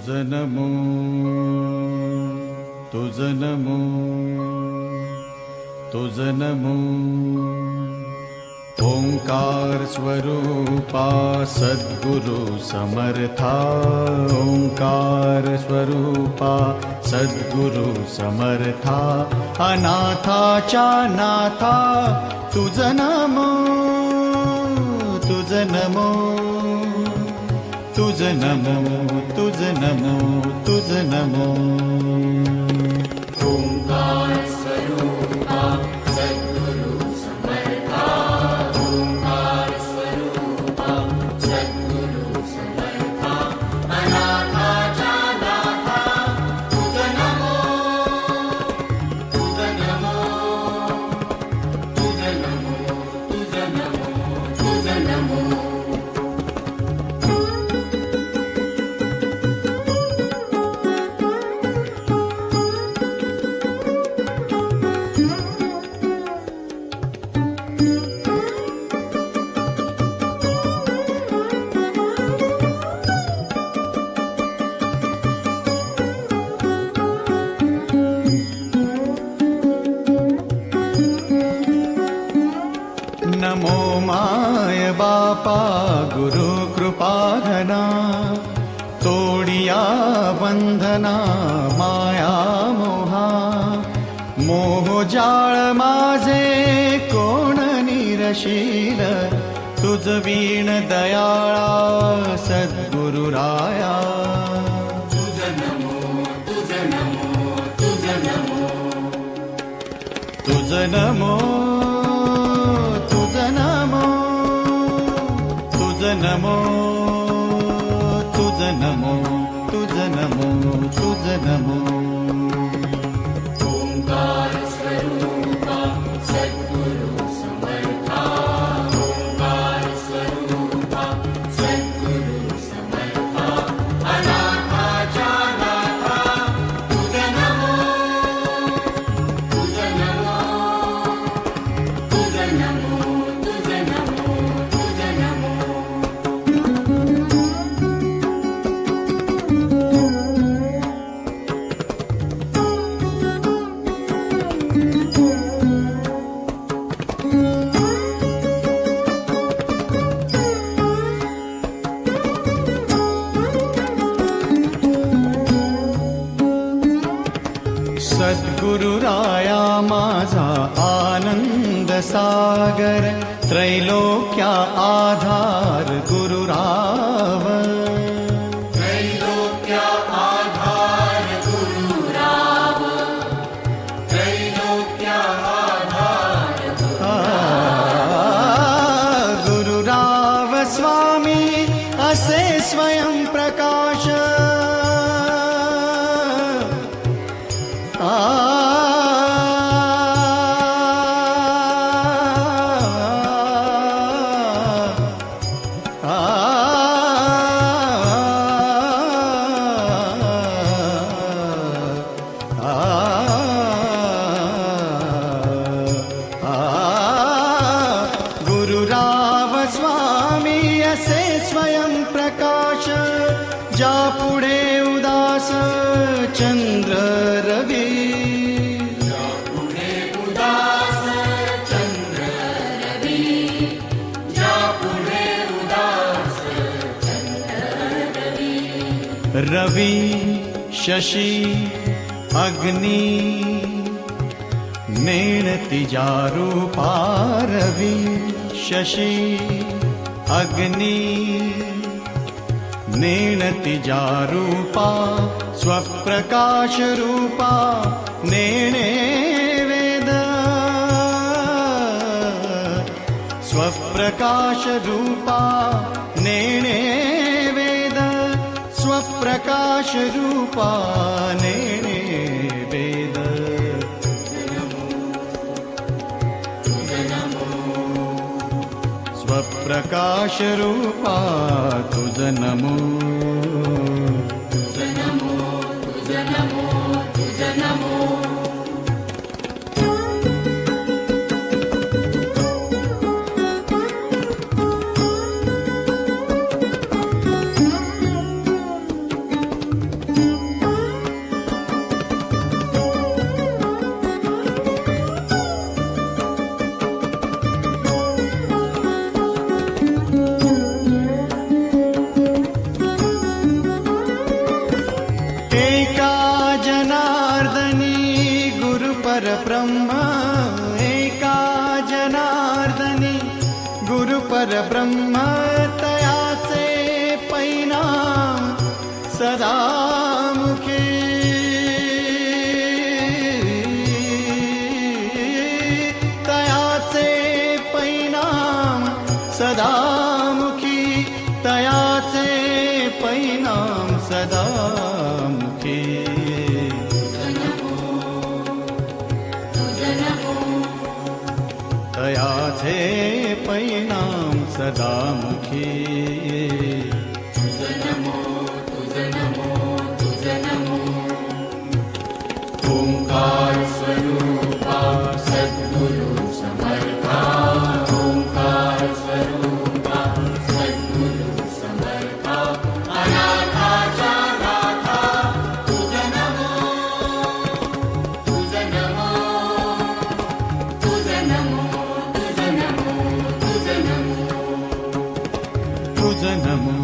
तुझ नमो तुझ नमो तुझ नमो ओंकार स्वरूपा सद्गुरु समर्था ओंकार स्वरूपा सद्गुरु समर्था अनाथाच्या नाथा तुझ नमो तुझ नमो तुझ नमो तुझ नमो तुझ नमो ओंकार स्वरूपा सद्गुरु समर्था ओंकार स्वरूपा सद्गुरु समर्था अनाथाच्या नाथा तुझ नमो तुझ नमो तुझ नमो तुझ नमो तुझ नमो नमो माय बापा गुरु कृपाघना तोडिया बंधना माया मोहा मोहजाळ माझे कोण निरशील तुझ वीण दयाळा सद्गुरु राया तुझ नमो तुझ नमो तुझ नमो तुझ नमो तुझ नमो तुझ नमो तुझ नमो तुझ नमो तुझ नमो ओंकार स्वरूपा सद्गुरु समर्था ओंकार स्वरूपा सद्गुरु समर्था अनाथाच्या नाथा तुझ नमो तुझ नमो तुझ नमो तुझ नमो तुझ नमो सद्गुरु राया माझा आनंद सागर त्रैलोक्या आधार गुरुराव त्रैलोक्य आधार गुरुराव त्रैलोक्य आधार गुरुराव स्वामी असे स्वयं प्रकाश गुरुराव स्वामी असे स्वयं प्रकाश ज्या पुढे उदास चंद्र रवी पुढे उदास चंद्र रवी ज्या पुढे उदास चंद्र रवी रवी शशी अग्नि नेणती जा रूपा रवी शशी अग्नि नेणती जा रूपा स्वप्रकाश रूपा नेणे वेद स्वप्रकाश रूपा नेणे वेद स्वप्रकाश रूपा नेणे वेद स्वप्रकाश रूपा तुझ नमो तुझ नमो तुझ नमो तुझ नमो परब्रह्म तयाचे परिणाम सदामुखी तयाचे परिणाम सदामुखी तयाचे परिणाम सदामुखी तयाचे परिणाम सदामुखी ओंकार स्वरूपा सद्गुरु समर्था ओंकार स्वरूपा सद्गुरु समर्था अनाथाच्या नाथा तुझ नमो तुझ नमो तुझ नमो तुझ नमो तुझ नमो तुझ नमो